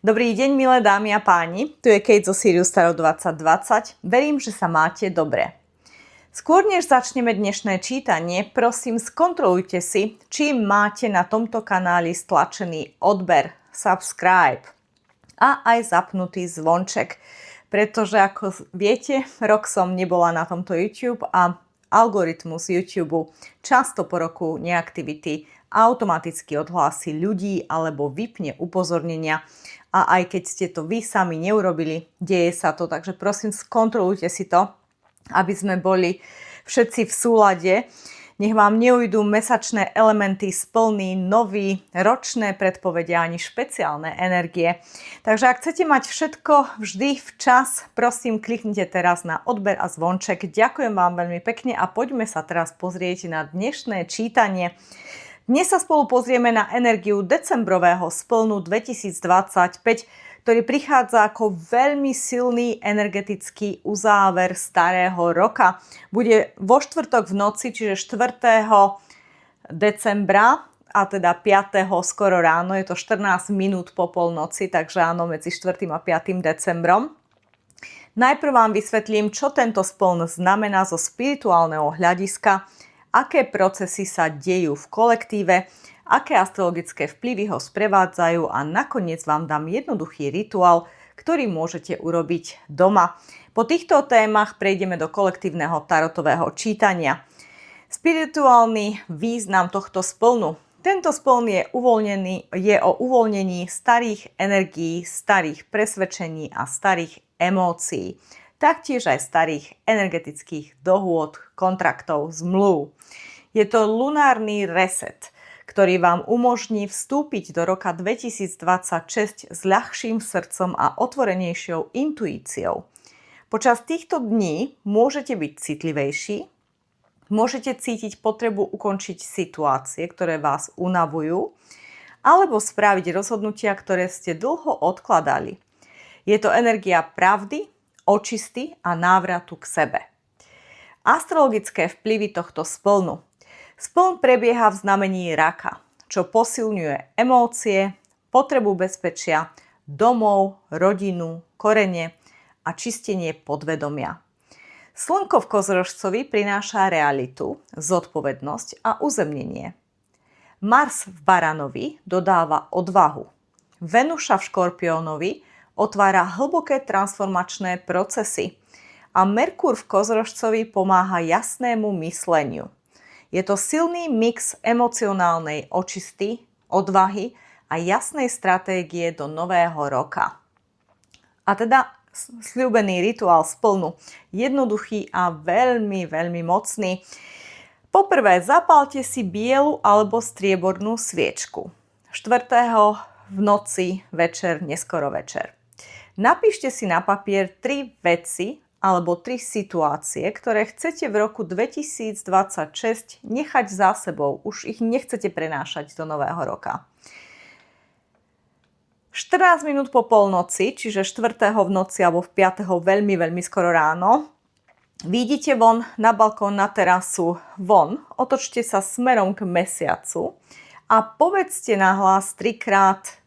Dobrý deň, milé dámy a páni, tu je Kate zo Sirius Tarot 2020. Verím, že sa máte dobre. Skôr než začneme dnešné čítanie, prosím skontrolujte si, či máte na tomto kanáli stlačený odber, subscribe a aj zapnutý zvonček. Pretože ako viete, rok som nebola na tomto YouTube a algoritmus YouTube často po roku neaktivity automaticky odhlási ľudí alebo vypne upozornenia. A aj keď ste to vy sami neurobili, deje sa to, takže prosím skontrolujte si to, aby sme boli všetci v súlade. Nech vám neujdu mesačné elementy z plný, nový, ročné predpovede ani špeciálne energie. Takže ak chcete mať všetko vždy včas, prosím kliknite teraz na odber a zvonček. Ďakujem vám veľmi pekne a poďme sa teraz pozrieť na dnešné čítanie. Dnes sa spolu pozrieme na energiu decembrového splnu 2025, ktorý prichádza ako veľmi silný energetický uzáver starého roka. Bude vo štvrtok v noci, čiže 4. decembra a teda 5. skoro ráno, je to 14 minút po polnoci, takže áno, medzi 4. a 5. decembrom. Najprv vám vysvetlím, čo tento spln znamená zo spirituálneho hľadiska, aké procesy sa dejú v kolektíve, aké astrologické vplyvy ho sprevádzajú a nakoniec vám dám jednoduchý rituál, ktorý môžete urobiť doma. Po týchto témach prejdeme do kolektívneho tarotového čítania. Spirituálny význam tohto splnu. Tento spln je o uvoľnení starých energií, starých presvedčení a starých emócií. Taktiež aj starých energetických dohôd, kontraktov, zmluv. Je to lunárny reset, ktorý vám umožní vstúpiť do roka 2026 s ľahším srdcom a otvorenejšou intuíciou. Počas týchto dní môžete byť citlivejší, môžete cítiť potrebu ukončiť situácie, ktoré vás unavujú, alebo spraviť rozhodnutia, ktoré ste dlho odkladali. Je to energia pravdy, očisty a návratu k sebe. Astrologické vplyvy tohto splnu. Spln prebieha v znamení raka, čo posilňuje emócie, potrebu bezpečia, domov, rodinu, korene a čistenie podvedomia. Slnko v Kozorožcovi prináša realitu, zodpovednosť a uzemnenie. Mars v Baranovi dodáva odvahu. Venuša v Škorpiónovi otvára hlboké transformačné procesy a Merkur v Kozorožcovi pomáha jasnému mysleniu. Je to silný mix emocionálnej očisty, odvahy a jasnej stratégie do nového roka. A teda sľúbený rituál splnu. Jednoduchý a veľmi, veľmi mocný. Poprvé, zapálte si bielu alebo striebornú sviečku. 4. v noci, večer, neskoro večer. Napíšte si na papier 3 veci alebo 3 situácie, ktoré chcete v roku 2026 nechať za sebou. Už ich nechcete prenášať do nového roka. 14 minút po polnoci, čiže 4. v noci alebo 5. veľmi, veľmi skoro ráno, vyjdite von na balkón, na terasu, von, otočte sa smerom k mesiacu a povedzte nahlas 3-krát: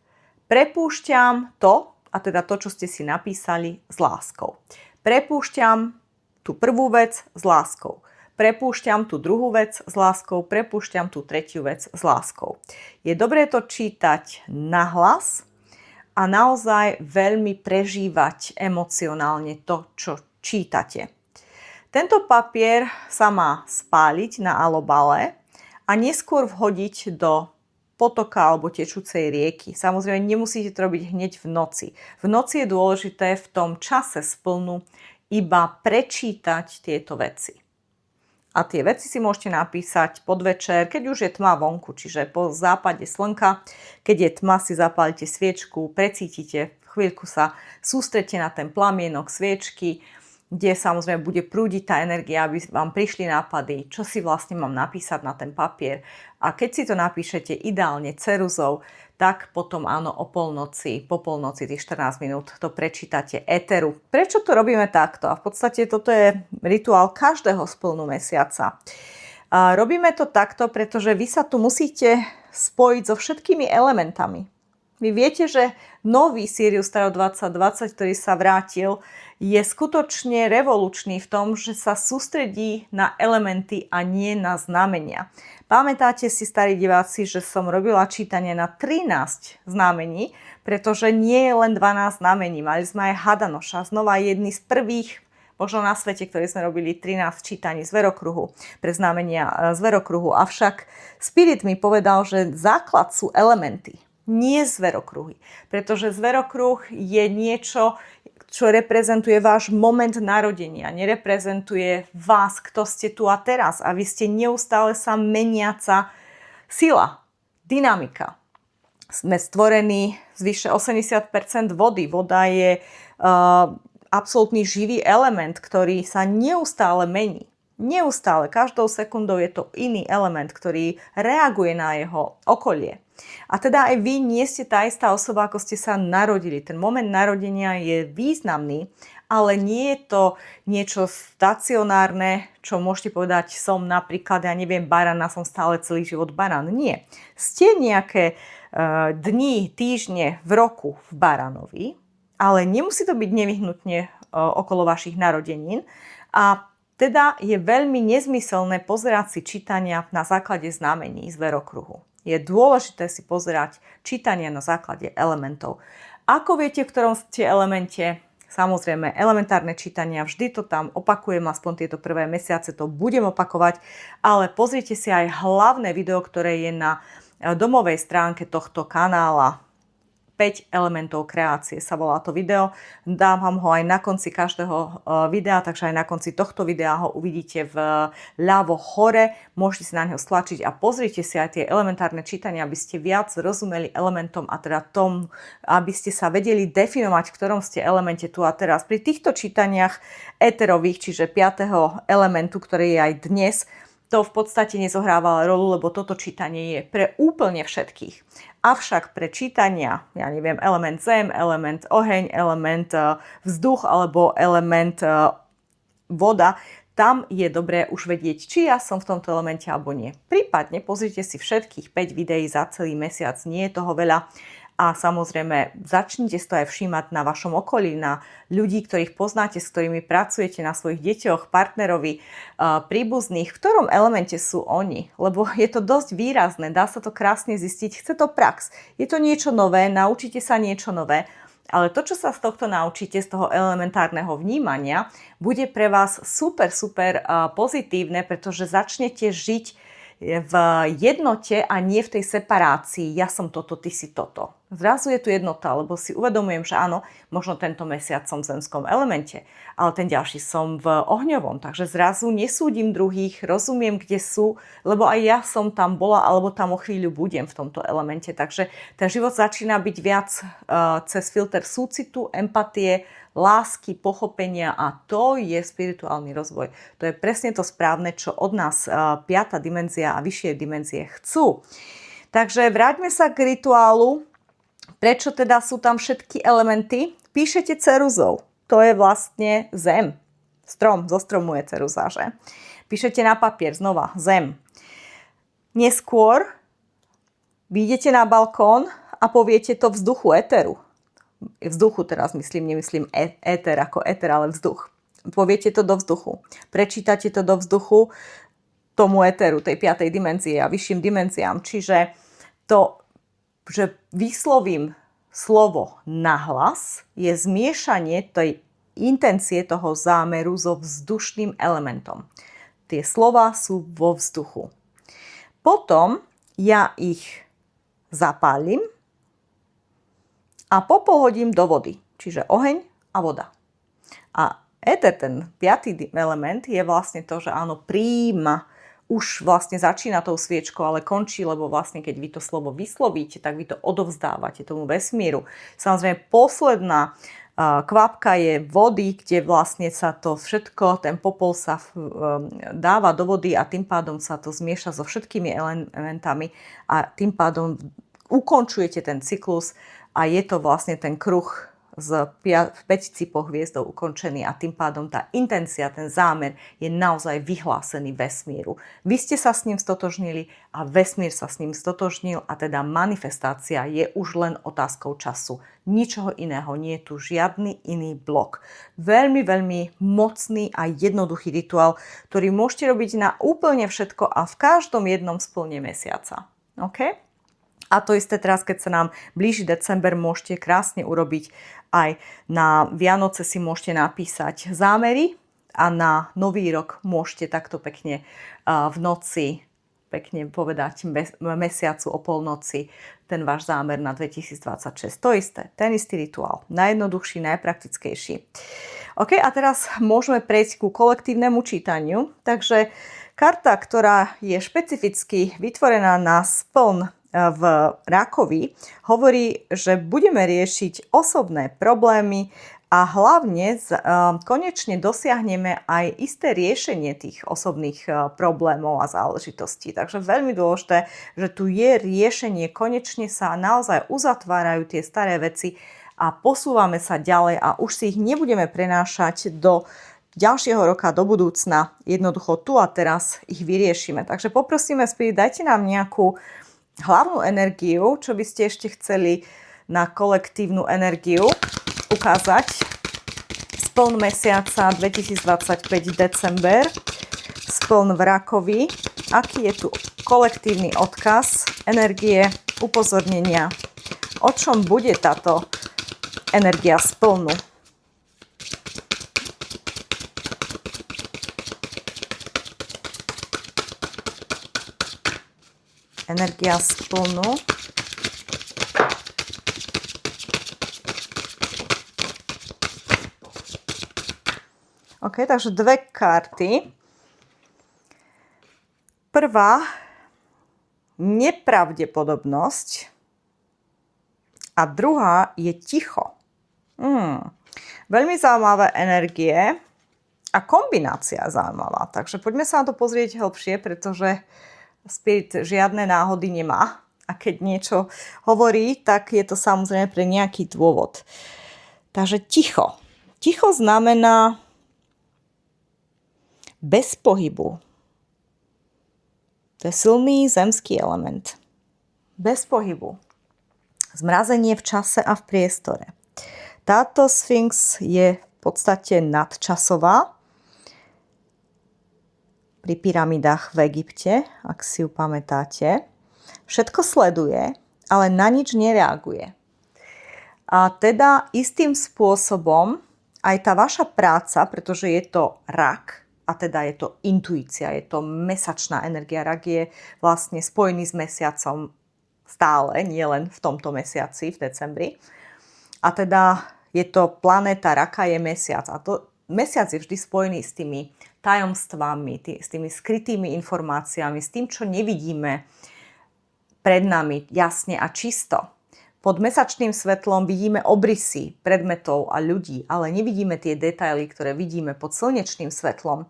prepúšťam to, a teda to, čo ste si napísali, s láskou. Prepúšťam tú prvú vec s láskou. Prepúšťam tú druhú vec s láskou. Prepúšťam tú tretiu vec s láskou. Je dobré to čítať nahlas a naozaj veľmi prežívať emocionálne to, čo čítate. Tento papier sa má spáliť na alobale a neskôr vhodiť do potoka alebo tečúcej rieky. Samozrejme, nemusíte to robiť hneď v noci. V noci je dôležité v tom čase splnu iba prečítať tieto veci. A tie veci si môžete napísať podvečer, keď už je tma vonku, čiže po západe slnka. Keď je tma, si zapálite sviečku, precítite, chvíľku sa sústredte na ten plamienok sviečky, kde samozrejme bude prúdiť tá energia, aby vám prišli nápady, čo si vlastne mám napísať na ten papier. A keď si to napíšete ideálne ceruzou, tak potom áno, po polnoci tých 14 minút to prečítate éteru. Prečo to robíme takto? A v podstate toto je rituál každého splnu mesiaca. Robíme to takto, pretože vy sa tu musíte spojiť so všetkými elementami. Vy viete, že nový Sirius Tarot 2020, ktorý sa vrátil, je skutočne revolučný v tom, že sa sústredí na elementy a nie na znamenia. Pamätáte si, starí diváci, že som robila čítanie na 13 znamení, pretože nie je len 12 znamení. Mali sme aj Hadanoša, znova jedný z prvých možno na svete, ktorý sme robili 13 čítaní zverokruhu, pre znamenia zverokruhu. Avšak Spirit mi povedal, že základ sú elementy, nie zverokruhy. Pretože zverokruh je niečo, čo reprezentuje váš moment narodenia, nereprezentuje vás, kto ste tu a teraz. A vy ste neustále sa meniaca sila, dynamika. Sme stvorení z vyše 80% vody. Voda je absolútny živý element, ktorý sa neustále mení. Neustále, každou sekundou je to iný element, ktorý reaguje na jeho okolie. A teda aj vy nie ste tá istá osoba, ako ste sa narodili. Ten moment narodenia je významný, ale nie je to niečo stacionárne, čo môžete povedať, som napríklad, ja neviem, barana, som stále celý život barán. Nie. Ste nejaké dni, týždne v roku v baranovi, ale nemusí to byť nevyhnutne okolo vašich narodenín. A teda je veľmi nezmyselné pozerať si čítania na základe znamení zverokruhu. Je dôležité si pozerať čítania na základe elementov. Ako viete, v ktorom ste elemente? Samozrejme, elementárne čítania, vždy to tam opakujem, aspoň tieto prvé mesiace to budem opakovať, ale pozrite si aj hlavné video, ktoré je na domovej stránke tohto kanála. 5 elementov kreácie sa volá to video. Dávam ho aj na konci každého videa, takže aj na konci tohto videa ho uvidíte v ľavo hore. Môžete si na neho stlačiť a pozrite si aj tie elementárne čítania, aby ste viac rozumeli elementom a teda tom, aby ste sa vedeli definovať, v ktorom ste elemente tu a teraz. Pri týchto čítaniach éterových, čiže 5. elementu, ktorý je aj dnes, to v podstate nezohrávalo rolu, lebo toto čítanie je pre úplne všetkých. Avšak pre čítania, ja neviem, element zem, element oheň, element vzduch alebo element voda, tam je dobré už vedieť, či ja som v tomto elemente alebo nie. Prípadne pozrite si všetkých 5 videí za celý mesiac, nie je toho veľa. A samozrejme, začnite si to aj všímať na vašom okolí, na ľudí, ktorých poznáte, s ktorými pracujete, na svojich deťoch, partnerovi, príbuzných, v ktorom elemente sú oni. Lebo je to dosť výrazné, dá sa to krásne zistiť, chce to prax. Je to niečo nové, naučíte sa niečo nové, ale to, čo sa z tohto naučíte, z toho elementárneho vnímania, bude pre vás super pozitívne, pretože začnete žiť v jednote a nie v tej separácii. Ja som toto, ty si toto. Zrazu je tu jednota, lebo si uvedomujem, že áno, možno tento mesiac som v zemskom elemente, ale ten ďalší som v ohňovom. Takže zrazu nesúdim druhých, rozumiem, kde sú, lebo aj ja som tam bola, alebo tam o chvíľu budem v tomto elemente. Takže ten život začína byť viac cez filter súcitu, empatie, lásky, pochopenia a to je spirituálny rozvoj. To je presne to správne, čo od nás 5. dimenzia a vyššie dimenzie chcú. Takže vráťme sa k rituálu. Prečo teda sú tam všetky elementy? Píšete ceruzou. To je vlastne zem. Strom, zo stromu je ceruza, že? Píšete na papier, znova, zem. Neskôr vyjdete na balkón a poviete to vzduchu, éteru. Vzduchu teraz nemyslím éter ako éter, ale vzduch. Poviete to do vzduchu. Prečítate to do vzduchu tomu éteru, tej 5. dimenzie a vyšším dimenziám. Čiže to, že vyslovím slovo nahlas, je zmiešanie tej intencie toho zámeru so vzdušným elementom. Tie slova sú vo vzduchu. Potom ja ich zapálim a popolhodím do vody, čiže oheň a voda. A éter, ten 5. element, je vlastne to, že áno, prijíma, už vlastne začína tou sviečkou, ale končí, lebo vlastne keď vy to slovo vyslovíte, tak vy to odovzdávate tomu vesmíru. Samozrejme, posledná kvapka je vody, kde vlastne sa to všetko, ten popol sa dáva do vody a tým pádom sa to zmieša so všetkými elementami a tým pádom ukončujete ten cyklus a je to vlastne ten kruh v päťcipou hviezdou ukončený a tým pádom tá intencia, ten zámer je naozaj vyhlásený vesmíru. Vy ste sa s ním stotožnili a vesmír sa s ním stotožnil a teda manifestácia je už len otázkou času. Ničoho iného, nie je tu žiadny iný blok. Veľmi, veľmi mocný a jednoduchý rituál, ktorý môžete robiť na úplne všetko a v každom jednom splne mesiaca. OK? A to isté teraz, keď sa nám blíži december, môžete krásne urobiť aj na Vianoce si môžete napísať zámery a na Nový rok môžete takto pekne v noci pekne povedať mesiacu o polnoci ten váš zámer na 2026. To isté, ten istý rituál. Najjednoduchší, najpraktickejší. OK, a teraz môžeme prejsť ku kolektívnemu čítaniu. Takže karta, ktorá je špecificky vytvorená na spln v Rakovi, hovorí, že budeme riešiť osobné problémy a hlavne konečne dosiahneme aj isté riešenie tých osobných problémov a záležitostí. Takže veľmi dôležité, že tu je riešenie, konečne sa naozaj uzatvárajú tie staré veci a posúvame sa ďalej a už si ich nebudeme prenášať do ďalšieho roka, do budúcna. Jednoducho tu a teraz ich vyriešime. Takže poprosíme Spirit, dajte nám nejakú hlavnú energiu, čo by ste ešte chceli na kolektívnu energiu ukázať. Spln mesiaca 2025 december, spln v Rakovi. Aký je tu kolektívny odkaz, energie, upozornenia? O čom bude táto energia splnu? Energia splnu. OK, takže dve karty. Prvá, nepravdepodobnosť a druhá je ticho. Veľmi zaujímavé energie a kombinácia zaujímavá. Takže poďme sa na to pozrieť hlbšie, pretože Spirit žiadne náhody nemá. A keď niečo hovorí, tak je to samozrejme pre nejaký dôvod. Takže ticho. Ticho znamená bez pohybu. To je silný zemský element. Bez pohybu. Zmrazenie v čase a v priestore. Táto Sphinx je v podstate nadčasová. Pri pyramidách v Egypte, ak si ju pamätáte. Všetko sleduje, ale na nič nereaguje. A teda istým spôsobom aj tá vaša práca, pretože je to rak, a teda je to intuícia, je to mesačná energia. Rak je vlastne spojený s mesiacom stále, nie len v tomto mesiaci, v decembri. A teda je to planéta raka, je mesiac. A to mesiac je vždy spojený s tými tajomstvami, s tými skrytými informáciami, s tým, čo nevidíme pred nami jasne a čisto. Pod mesačným svetlom vidíme obrysy predmetov a ľudí, ale nevidíme tie detaily, ktoré vidíme pod slnečným svetlom.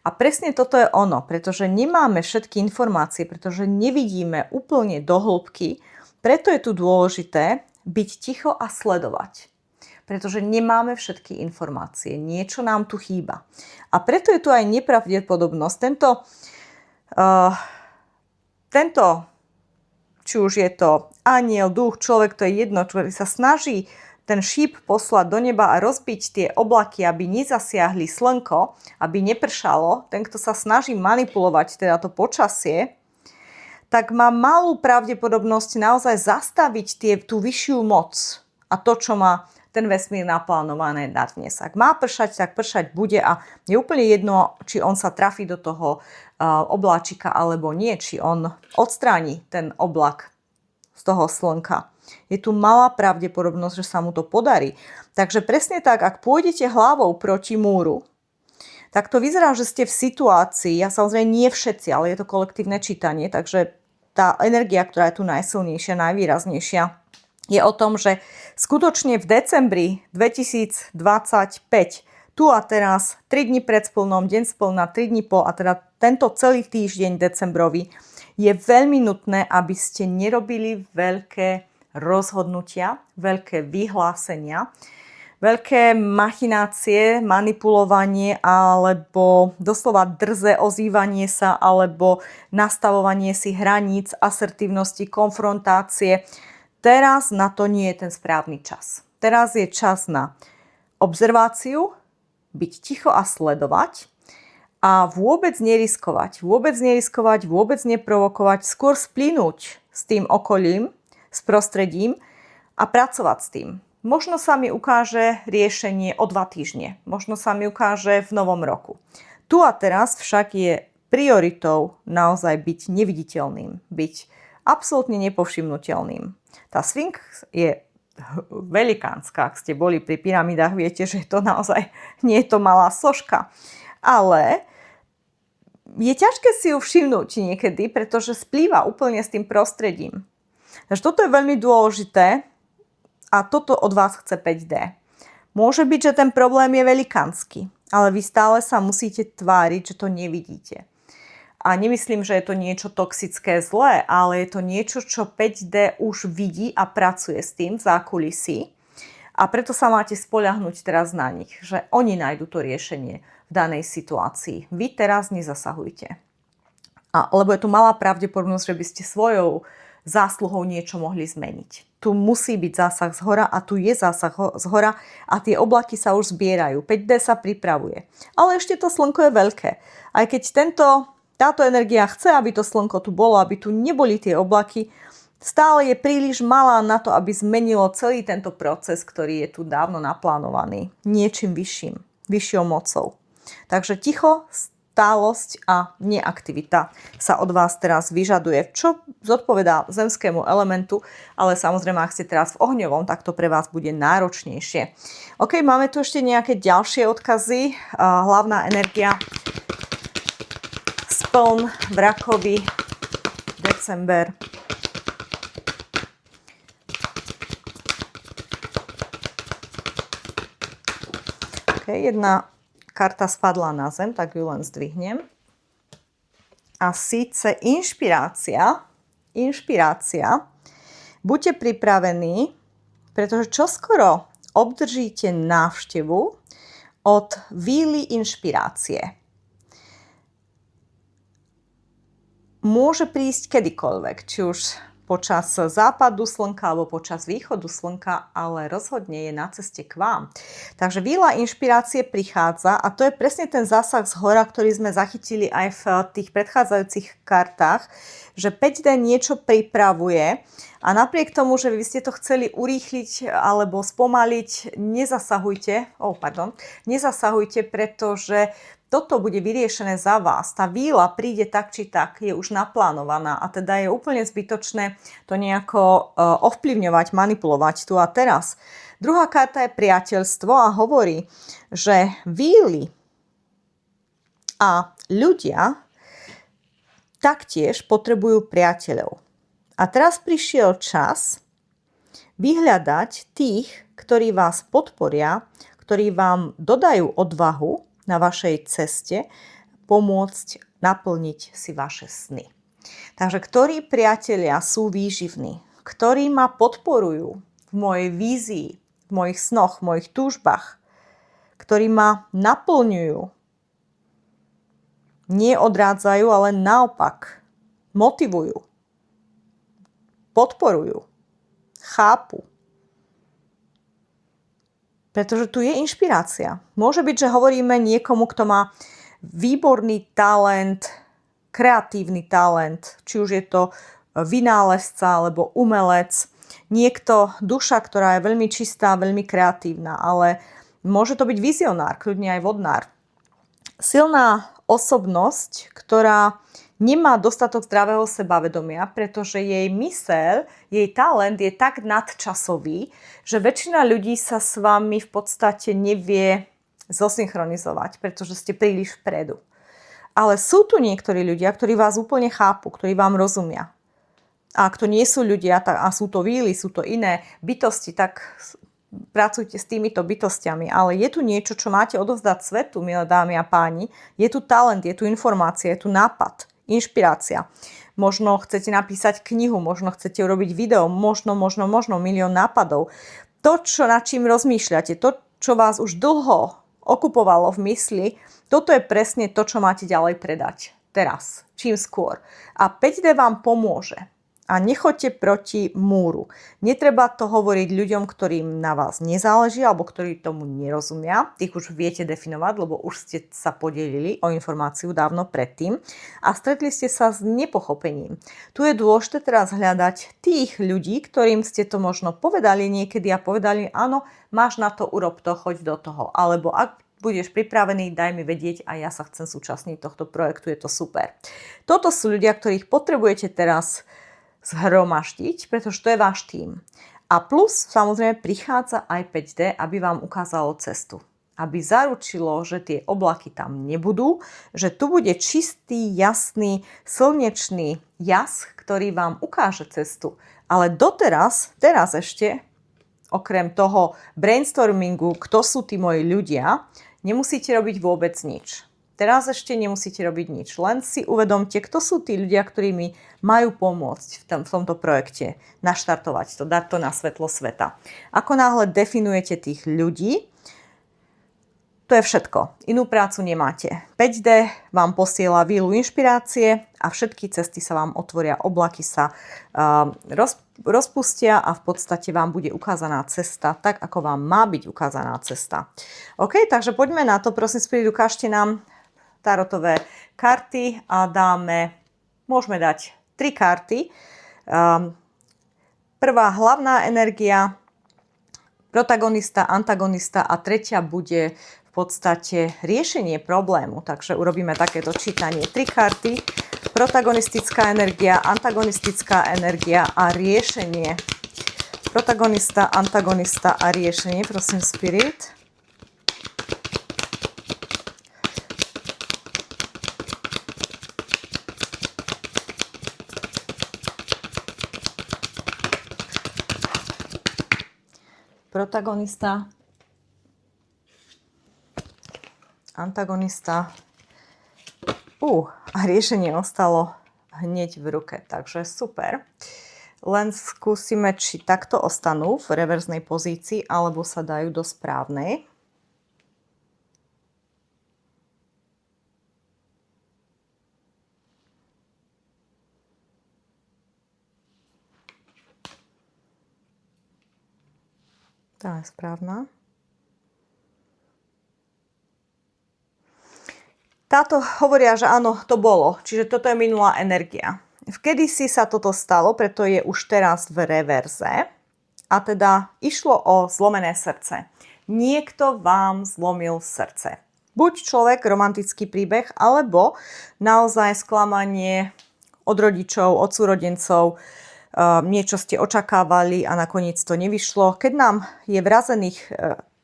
A presne toto je ono, pretože nemáme všetky informácie, pretože nevidíme úplne do hĺbky, preto je tu dôležité byť ticho a sledovať. Pretože nemáme všetky informácie. Niečo nám tu chýba. A preto je tu aj nepravdepodobnosť. Tento či už je to anjel, duch, človek, to je jedno, ktorý sa snaží ten šíp poslať do neba a rozbiť tie oblaky, aby nezasiahli slnko, aby nepršalo, ten, kto sa snaží manipulovať teda to počasie, tak má malú pravdepodobnosť naozaj zastaviť tú vyššiu moc a to, čo má ten vesmír naplánované na dnes. Ak má pršať, tak pršať bude a je úplne jedno, či on sa trafí do toho obláčika alebo nie, či on odstráni ten oblak z toho slnka. Je tu malá pravdepodobnosť, že sa mu to podarí. Takže presne tak, ak pôjdete hlavou proti múru, tak to vyzerá, že ste v situácii, a samozrejme nie všetci, ale je to kolektívne čítanie, takže tá energia, ktorá je tu najsilnejšia, najvýraznejšia, je o tom, že skutočne v decembri 2025, tu a teraz, 3 dni pred splnom, deň splna, 3 dni po, a teda tento celý týždeň decembrový, je veľmi nutné, aby ste nerobili veľké rozhodnutia, veľké vyhlásenia, veľké machinácie, manipulovanie alebo doslova drze ozývanie sa alebo nastavovanie si hraníc, asertívnosti, konfrontácie. Teraz na to nie je ten správny čas. Teraz je čas na obzerváciu, byť ticho a sledovať a vôbec neriskovať, vôbec neprovokovať, skôr splynúť s tým okolím, s prostredím a pracovať s tým. Možno sa mi ukáže riešenie o 2 týždne. Možno sa mi ukáže v novom roku. Tu a teraz však je prioritou naozaj byť neviditeľným. Byť absolútne nepovšimnutelným. Tá Sfinx je velikánska. Ak ste boli pri pyramidách, viete, že to naozaj nie je to malá soška. Ale je ťažké si ju všimnúť niekedy, pretože splýva úplne s tým prostredím. Takže toto je veľmi dôležité. A toto od vás chce 5D. Môže byť, že ten problém je velikánsky, ale vy stále sa musíte tváriť, že to nevidíte. A nemyslím, že je to niečo toxické, zlé, ale je to niečo, čo 5D už vidí a pracuje s tým v zákulisí. A preto sa máte spoľahnúť teraz na nich, že oni nájdu to riešenie v danej situácii. Vy teraz nezasahujte. Lebo je tu malá pravdepodobnosť, že by ste svojou zásluhou niečo mohli zmeniť. Tu musí byť zásah zhora a tu je zásah zhora a tie oblaky sa už zbierajú. 5D sa pripravuje. Ale ešte to slnko je veľké. Aj keď táto energia chce, aby to slnko tu bolo, aby tu neboli tie oblaky, stále je príliš malá na to, aby zmenilo celý tento proces, ktorý je tu dávno naplánovaný. Niečím vyššou mocou. Takže ticho, stálosť a neaktivita sa od vás teraz vyžaduje, čo zodpovedá zemskému elementu, ale samozrejme, ak ste teraz v ohňovom, tak to pre vás bude náročnejšie. OK, máme tu ešte nejaké ďalšie odkazy. Hlavná energia spln v Rakovi, december. OK, jedna karta spadla na zem, tak ju len zdvihnem. A síce inšpirácia. Buďte pripravení, pretože čoskoro obdržíte návštevu od víly inšpirácie. Môže prísť kedykoľvek, či už počas západu slnka alebo počas východu slnka, ale rozhodne je na ceste k vám. Takže víla inšpirácie prichádza a to je presne ten zásah z hora, ktorý sme zachytili aj v tých predchádzajúcich kartách, že 5D niečo pripravuje a napriek tomu, že vy ste to chceli urýchliť alebo spomaliť, nezasahujte, pretože toto bude vyriešené za vás. Tá víla príde tak či tak, je už naplánovaná a teda je úplne zbytočné to nejako ovplyvňovať, manipulovať tu a teraz. Druhá karta je priateľstvo a hovorí, že víly a ľudia taktiež potrebujú priateľov. A teraz prišiel čas vyhľadať tých, ktorí vás podporia, ktorí vám dodajú odvahu na vašej ceste, pomôcť naplniť si vaše sny. Takže ktorí priatelia sú výživní, ktorí ma podporujú v mojej vízii, v mojich snoch, v mojich túžbách, ktorí ma naplňujú, nie odrádzajú, ale naopak motivujú, podporujú, chápu. Pretože tu je inšpirácia. Môže byť, že hovoríme niekomu, kto má výborný talent, kreatívny talent, či už je to vynálezca alebo umelec, niekto, duša, ktorá je veľmi čistá, veľmi kreatívna, ale môže to byť vizionár, kľudne aj vodnár. Silná osobnosť, ktorá nemá dostatok zdravého sebavedomia, pretože jej myseľ, jej talent je tak nadčasový, že väčšina ľudí sa s vami v podstate nevie zosynchronizovať, pretože ste príliš vpredu. Ale sú tu niektorí ľudia, ktorí vás úplne chápu, ktorí vám rozumia. A ak to nie sú ľudia, a sú to víly, sú to iné bytosti, tak pracujte s týmito bytostiami. Ale je tu niečo, čo máte odovzdať svetu, milé dámy a páni. Je tu talent, je tu informácia, je tu nápad. Inšpirácia. Možno chcete napísať knihu, možno chcete urobiť video, možno milión nápadov. To, nad čím rozmýšľate, to, čo vás už dlho okupovalo v mysli, toto je presne to, čo máte ďalej predať. Teraz, čím skôr. A 5D vám pomôže. A nechoďte proti múru. Netreba to hovoriť ľuďom, ktorým na vás nezáleží alebo ktorí tomu nerozumia. Tých už viete definovať, lebo už ste sa podelili o informáciu dávno predtým a stretli ste sa s nepochopením. Tu je dôležité teraz hľadať tých ľudí, ktorým ste to možno povedali niekedy a povedali, áno, máš na to, urob to, choď do toho. Alebo ak budeš pripravený, daj mi vedieť a ja sa chcem súčasniť tohto projektu, je to super. Toto sú ľudia, ktorých potrebujete teraz zhromaždiť, pretože to je váš tím. A plus samozrejme prichádza aj 5D, aby vám ukázalo cestu. Aby zaručilo, že tie oblaky tam nebudú, že tu bude čistý, jasný, slnečný jas, ktorý vám ukáže cestu. Ale doteraz, teraz ešte, okrem toho brainstormingu, kto sú tí moji ľudia, nemusíte robiť vôbec nič. Teraz ešte nemusíte robiť nič, len si uvedomte, kto sú tí ľudia, ktorí mi majú pomôcť v tomto projekte naštartovať to, dať to na svetlo sveta. Ako náhle definujete tých ľudí, to je všetko. Inú prácu nemáte. 5D vám posiela vílu inšpirácie a všetky cesty sa vám otvoria, oblaky sa rozpustia a v podstate vám bude ukázaná cesta, tak ako vám má byť ukázaná cesta. OK, takže poďme na to. Prosím, Spirit, ukážte nám tarotové karty a môžeme dať 3 karty. Prvá hlavná energia, protagonista, antagonista a tretia bude v podstate riešenie problému. Takže urobíme takéto čítanie. 3 karty, protagonistická energia, antagonistická energia a riešenie. Protagonista, antagonista a riešenie. Prosím, Spirit. Protagonista, antagonista a riešenie ostalo hneď v ruke, takže super. Len skúsime, či takto ostanú v reverznej pozícii, alebo sa dajú do správnej. Tá je správna. Táto hovoria, že áno, to bolo. Čiže toto je minulá energia. Kedysi sa toto stalo, preto je už teraz v reverze. A teda išlo o zlomené srdce. Niekto vám zlomil srdce. Buď človek, romantický príbeh, alebo naozaj sklamanie od rodičov, od súrodencov, niečo ste očakávali a nakoniec to nevyšlo.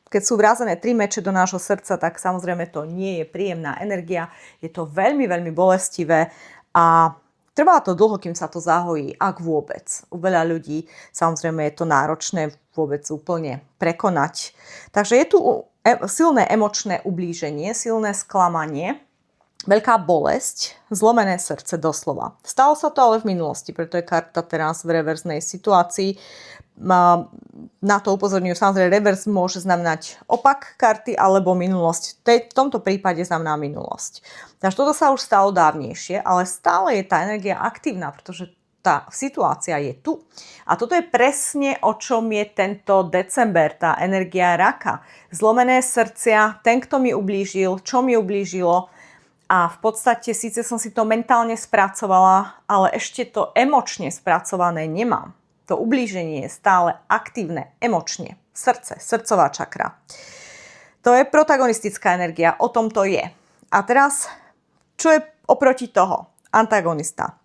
Keď sú vrazené 3 meče do nášho srdca, tak samozrejme to nie je príjemná energia. Je to veľmi, veľmi bolestivé a trvá to dlho, kým sa to zahojí, ak vôbec. U veľa ľudí samozrejme je to náročné vôbec úplne prekonať. Takže je tu silné emočné ublíženie, silné sklamanie, veľká bolesť, zlomené srdce doslova. Stalo sa to ale v minulosti, preto je karta teraz v reverznej situácii. Na to upozorňujú, samozrejme reverz môže znamenať opak karty alebo minulosť. V tomto prípade znamená minulosť. Takže toto sa už stalo dávnejšie, ale stále je tá energia aktívna, pretože tá situácia je tu. A toto je presne o čom je tento december, tá energia raka. Zlomené srdcia, ten, kto mi ublížil, čo mi ublížilo. A v podstate síce som si to mentálne spracovala, ale ešte to emočne spracované nemám. To ublíženie je stále aktívne emočne. Srdce, srdcová čakra. To je protagonistická energia, o tom to je. A teraz, čo je oproti toho? Antagonista.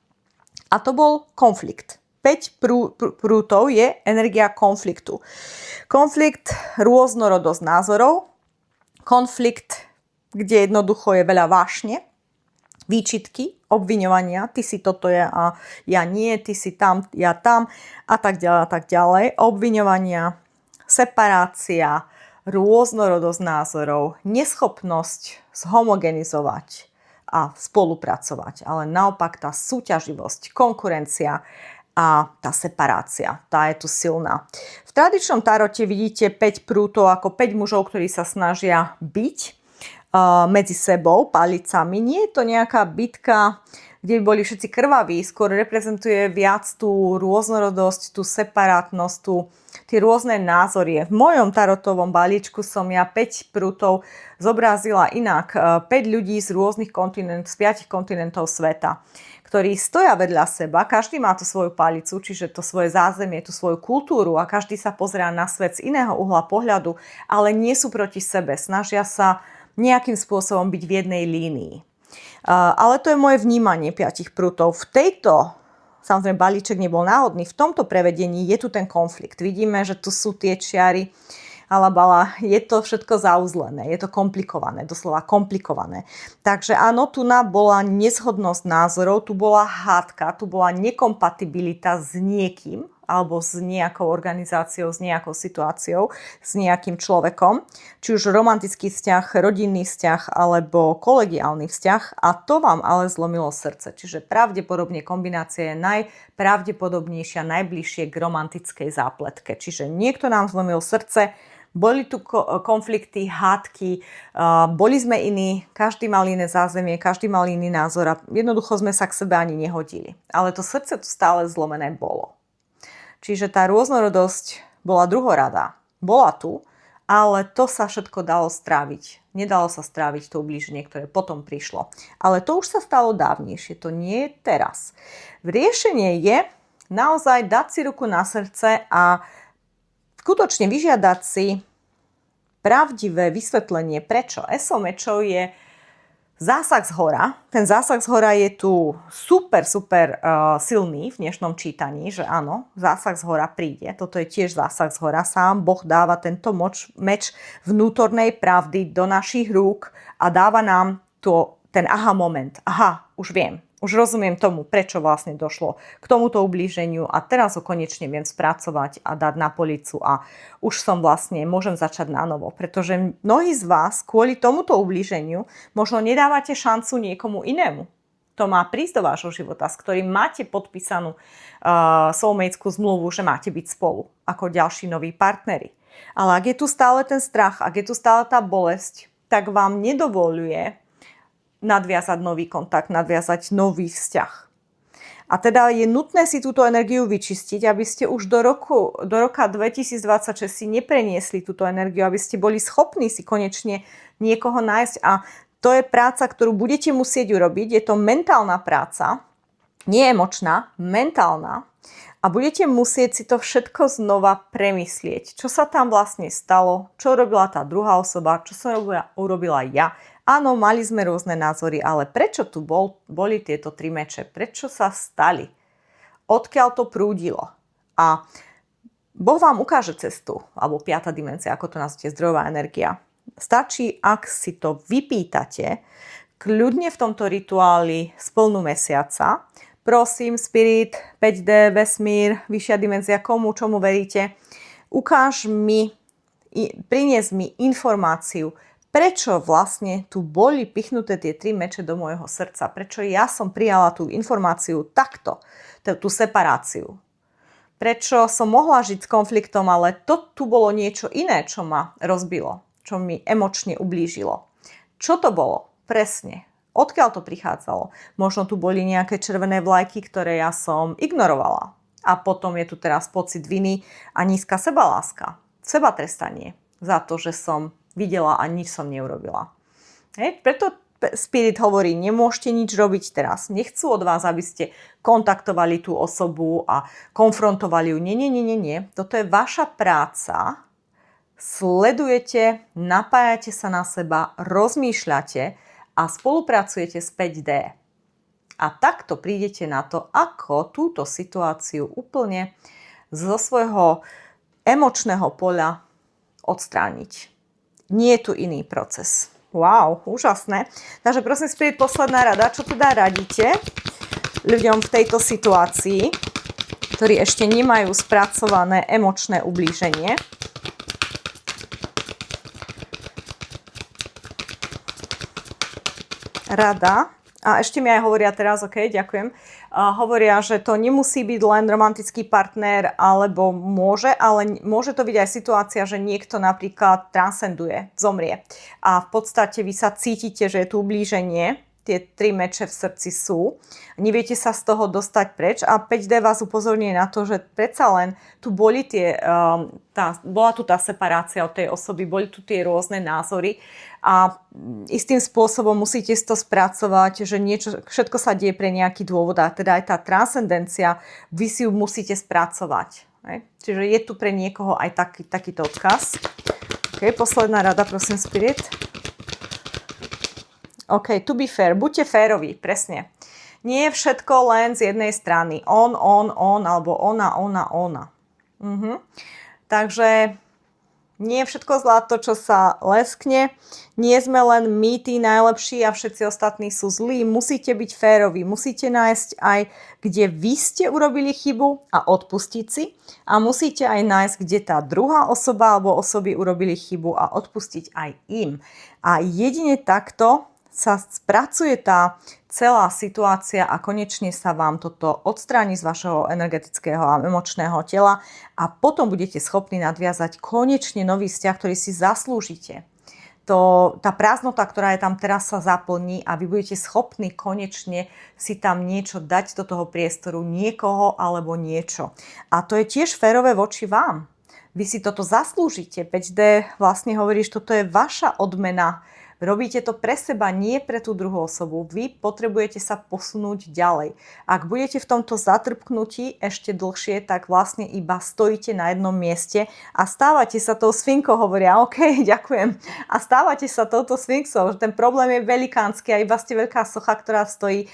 A to bol konflikt. 5 prútov je energia konfliktu. Konflikt, rôznorodosť názorov, konflikt, kde jednoducho je veľa vášne, výčitky, obviňovania, ty si toto je a ja nie, ty si tam, ja tam a tak ďalej a tak ďalej. Obviňovania, separácia, rôznorodosť názorov, neschopnosť zhomogenizovať a spolupracovať, ale naopak tá súťaživosť, konkurencia a tá separácia, tá je tu silná. V tradičnom tarote vidíte 5 prútov ako 5 mužov, ktorí sa snažia byť medzi sebou palicami. Nie je to nejaká bitka, kde by boli všetci krvaví, skôr reprezentuje viac tú rôznorodosť, tú separátnosť, tie rôzne názory. V mojom tarotovom balíčku som ja 5 prútov zobrazila inak. 5 ľudí z rôznych kontinentov, z 5 kontinentov sveta, ktorí stoja vedľa seba, každý má tú svoju palicu, čiže to svoje zázemie, tú svoju kultúru a každý sa pozerá na svet z iného uhla pohľadu, ale nie sú proti sebe, snažia sa nejakým spôsobom byť v jednej línii. Ale to je moje vnímanie 5 prútov. V tejto, samozrejme balíček nebol náhodný, v tomto prevedení je tu ten konflikt. Vidíme, že tu sú tie čiary alabala, je to všetko zauzlené, je to komplikované, doslova komplikované. Takže áno, tu bola nezhodnosť názorov, tu bola hádka, tu bola nekompatibilita s niekým, alebo s nejakou organizáciou, s nejakou situáciou, s nejakým človekom, či už romantický vzťah, rodinný vzťah alebo kolegiálny vzťah a to vám ale zlomilo srdce. Čiže pravdepodobne kombinácia je najpravdepodobnejšia, najbližšie k romantickej zápletke. Čiže niekto nám zlomil srdce, boli tu konflikty, hádky, boli sme iní, každý mal iné zázemie, každý mal iný názor a jednoducho sme sa k sebe ani nehodili. Ale to srdce tu stále zlomené bolo. Čiže tá rôznorodosť bola druhorada. Bola tu, ale to sa všetko dalo stráviť. Nedalo sa stráviť to ublíženie, ktoré potom prišlo. Ale to už sa stalo dávnejšie, to nie je teraz. Riešenie je naozaj dať si ruku na srdce a skutočne vyžiadať si pravdivé vysvetlenie, prečo. Eso mečov je zásah zhora. Ten zásah zhora je tu super silný v dnešnom čítaní, že áno, zásah zhora príde. Toto je tiež zásah zhora. Sám Boh dáva tento meč vnútornej pravdy do našich rúk a dáva nám ten aha moment. Aha, už viem. Už rozumiem tomu, prečo vlastne došlo k tomuto ublíženiu a teraz ho konečne viem spracovať a dať na policu a už môžem začať na novo. Pretože mnohí z vás kvôli tomuto ublíženiu možno nedávate šancu niekomu inému. To má prísť do vášho života, s ktorým máte podpísanú soulmateskú zmluvu, že máte byť spolu ako ďalší noví partneri. Ale ak je tu stále ten strach, ak je tu stále tá bolesť, tak vám nedovoľuje nadviazať nový kontakt, nadviazať nový vzťah. A teda je nutné si túto energiu vyčistiť, aby ste už do roka 2026 si nepreniesli túto energiu, aby ste boli schopní si konečne niekoho nájsť. A to je práca, ktorú budete musieť urobiť. Je to mentálna práca, nie emočná, mentálna. A budete musieť si to všetko znova premyslieť. Čo sa tam vlastne stalo, čo robila tá druhá osoba, čo som urobila ja. Áno, mali sme rôzne názory, ale prečo tu boli tieto 3 meče? Prečo sa stali? Odkiaľ to prúdilo? A Boh vám ukáže cestu, alebo 5. dimenzia, ako to nazvete, zdrojová energia. Stačí, ak si to vypýtate, kľudne v tomto rituáli z plnú mesiaca. Prosím, Spirit, 5D, vesmír, vyššia dimenzia, čomu veríte, prinies mi informáciu, prečo vlastne tu boli pichnuté tie 3 meče do môjho srdca, prečo ja som prijala tú informáciu takto, tú separáciu. Prečo som mohla žiť s konfliktom, ale tu bolo niečo iné, čo ma rozbilo, čo mi emočne ublížilo. Čo to bolo? Presne. Odkiaľ to prichádzalo? Možno tu boli nejaké červené vlajky, ktoré ja som ignorovala. A potom je tu teraz pocit viny a nízka sebaláska. Sebatrestanie za to, že som videla a nič som neurobila. Preto Spirit hovorí, nemôžete nič robiť teraz. Nechcú od vás, aby ste kontaktovali tú osobu a konfrontovali ju. Nie. Toto je vaša práca. Sledujete, napájate sa na seba, rozmýšľate a spolupracujete s 5D. A takto prídete na to, ako túto situáciu úplne zo svojho emočného poľa odstrániť. Nie je tu iný proces. Wow, úžasné. Takže prosím, Spirit, posledná rada. Čo teda radíte ľuďom v tejto situácii, ktorí ešte nemajú spracované emočné ublíženie? Rada. A ešte mi aj hovoria teraz, OK, ďakujem. Hovoria, že to nemusí byť len romantický partner, alebo môže, ale môže to byť aj situácia, že niekto napríklad transcenduje, zomrie. A v podstate vy sa cítite, že je tu ublíženie, tie 3 meče v srdci sú. Neviete sa z toho dostať preč a 5D vás upozorňuje na to, že predsa len tu boli bola tu tá separácia od tej osoby, boli tu tie rôzne názory a istým spôsobom musíte to spracovať, že všetko sa deje pre nejaký dôvod a teda aj tá transcendencia, vy si ju musíte spracovať. Čiže je tu pre niekoho aj takýto odkaz. Okay, posledná rada, prosím, Spirit. OK, to be fair. Buďte féroví, presne. Nie je všetko len z jednej strany. On, alebo ona. Takže nie je všetko zlato, čo sa leskne. Nie sme len my tí najlepší a všetci ostatní sú zlí. Musíte byť féroví. Musíte nájsť aj, kde vy ste urobili chybu a odpustiť si. A musíte aj nájsť, kde tá druhá osoba alebo osoby urobili chybu a odpustiť aj im. A jedine takto sa spracuje tá celá situácia a konečne sa vám toto odstráni z vašeho energetického a emočného tela a potom budete schopní nadviazať konečne nový vzťah, ktorý si zaslúžite. Tá prázdnota, ktorá je tam teraz, sa zaplní a vy budete schopní konečne si tam niečo dať do toho priestoru, niekoho alebo niečo. A to je tiež férové voči vám. Vy si toto zaslúžite. 5D vlastne hovorí, že toto je vaša odmena. Robíte to pre seba, nie pre tú druhú osobu. Vy potrebujete sa posunúť ďalej. Ak budete v tomto zatrpknutí ešte dlhšie, tak vlastne iba stojíte na jednom mieste a stávate sa tou sfinkou, hovoria, OK, ďakujem. A stávate sa touto sfinxou, že ten problém je velikánsky a iba ste veľká socha, ktorá stojí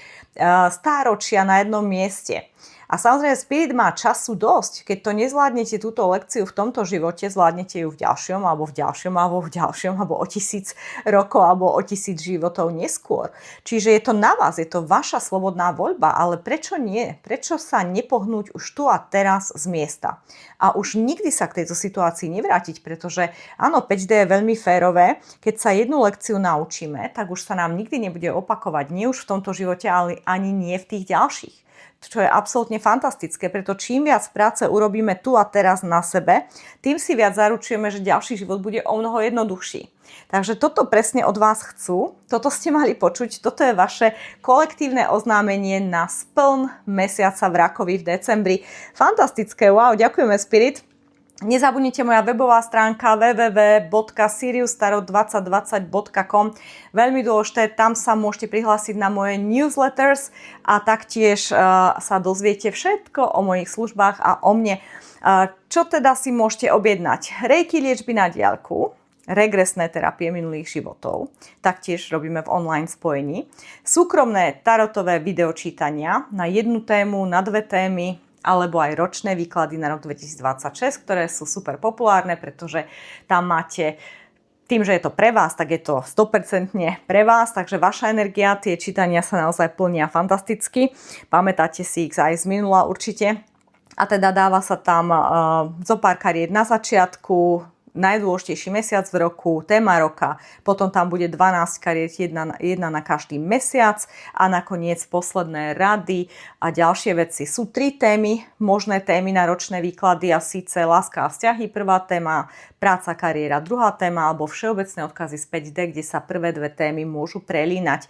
stáročia na jednom mieste. A samozrejme, Spirit má času dosť. Keď to nezvládnete túto lekciu v tomto živote, zvládnete ju v ďalšom, alebo v ďalšom, alebo v ďalšom, alebo o 1000 rokov, alebo o 1000 životov neskôr. Čiže je to na vás, je to vaša slobodná voľba, ale prečo nie? Prečo sa nepohnúť už tu a teraz z miesta? A už nikdy sa k tejto situácii nevrátiť, pretože áno, 5D je veľmi férové. Keď sa jednu lekciu naučíme, tak už sa nám nikdy nebude opakovať. Nie už v tomto živote, ale ani nie v tých ďalších. Čo je absolútne fantastické, preto čím viac práce urobíme tu a teraz na sebe, tým si viac zaručujeme, že ďalší život bude o mnoho jednoduchší. Takže toto presne od vás chcú, toto ste mali počuť, toto je vaše kolektívne oznámenie na spln mesiaca v Rakovi v decembri. Fantastické, wow, ďakujeme Spirit. Nezabudnite moja webová stránka www.siriustarot2020.com. Veľmi dôležité, tam sa môžete prihlásiť na moje newsletters a taktiež sa dozviete všetko o mojich službách a o mne. Čo teda si môžete objednať? Reiki liečby na diaľku, regresné terapie minulých životov, taktiež robíme v online spojení, súkromné tarotové videočítania na jednu tému, na 2 témy, alebo aj ročné výklady na rok 2026, ktoré sú super populárne, pretože tam máte, tým, že je to pre vás, tak je to 100% pre vás, takže vaša energia, tie čítania sa naozaj plnia fantasticky. Pamätáte si ich aj z minula určite. A teda dáva sa tam zo pár kariet na začiatku, najdôležitejší mesiac v roku, téma roka, potom tam bude 12 kariet, jedna na každý mesiac a nakoniec posledné rady a ďalšie veci. Sú 3 témy, možné témy na ročné výklady a síce láska a vzťahy, prvá téma, práca, kariéra, druhá téma alebo všeobecné odkazy z 5D, kde sa prvé 2 témy môžu prelínať.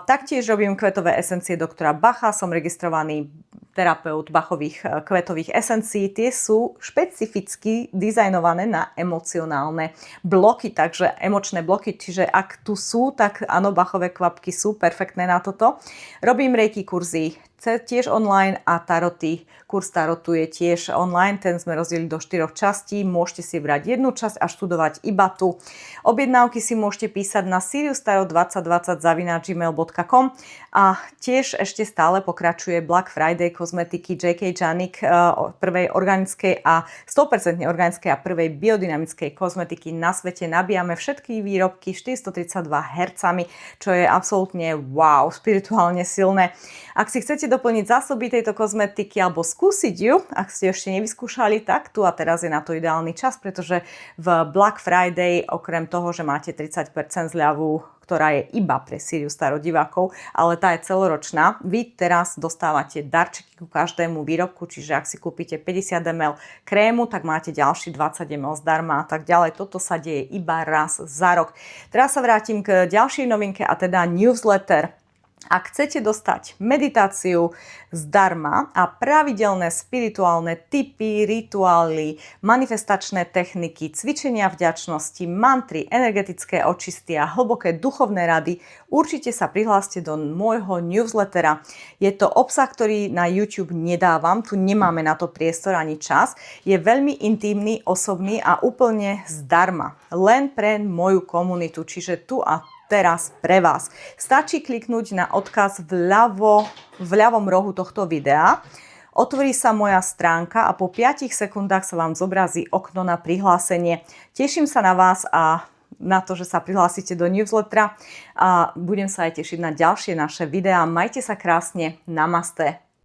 Taktiež robím kvetové esencie doktora Bacha, som registrovaný terapeut Bachových kvetových esencií. Tie sú špecificky dizajnované na emocionálne bloky, takže emočné bloky, čiže ak tu sú, tak áno, Bachové kvapky sú perfektné na toto. Robím reiki kurzy tiež online a taroty. Kurs tarotu je tiež online, ten sme rozdelili do 4 častí. Môžete si brať jednu časť a študovať iba tu. Objednávky si môžete písať na siriustarot2020@gmail.com a tiež ešte stále pokračuje Black Friday kozmetiky J.K. Janik prvej organickej a 100% organickej a prvej biodynamickej kozmetiky na svete. Nabíjame všetky výrobky 432 Hz, čo je absolútne wow, spirituálne silné. Ak si chcete doplniť zásoby tejto kozmetiky alebo skúsiť ju, ak ste ešte nevyskúšali, tak tu a teraz je na to ideálny čas, pretože v Black Friday, okrem toho, že máte 30% zľavu, ktorá je iba pre Sirius Tarot divákov, ale tá je celoročná. Vy teraz dostávate darčeky ku každému výrobku, čiže ak si kúpite 50 ml krému, tak máte ďalší 20 ml zdarma a tak ďalej. Toto sa deje iba raz za rok. Teraz sa vrátim k ďalšej novinke a teda newsletter. Ak chcete dostať meditáciu zdarma a pravidelné spirituálne tipy, rituály, manifestačné techniky, cvičenia vďačnosti, mantry, energetické očisty a hlboké duchovné rady, určite sa prihláste do môjho newslettera. Je to obsah, ktorý na YouTube nedávam, tu nemáme na to priestor ani čas. Je veľmi intímny, osobný a úplne zdarma. Len pre moju komunitu, čiže tu a teraz pre vás. Stačí kliknúť na odkaz v ľavom rohu tohto videa. Otvorí sa moja stránka a po 5 sekundách sa vám zobrazí okno na prihlásenie. Teším sa na vás a na to, že sa prihlásite do newslettera a budem sa aj tešiť na ďalšie naše videá. Majte sa krásne. Namaste.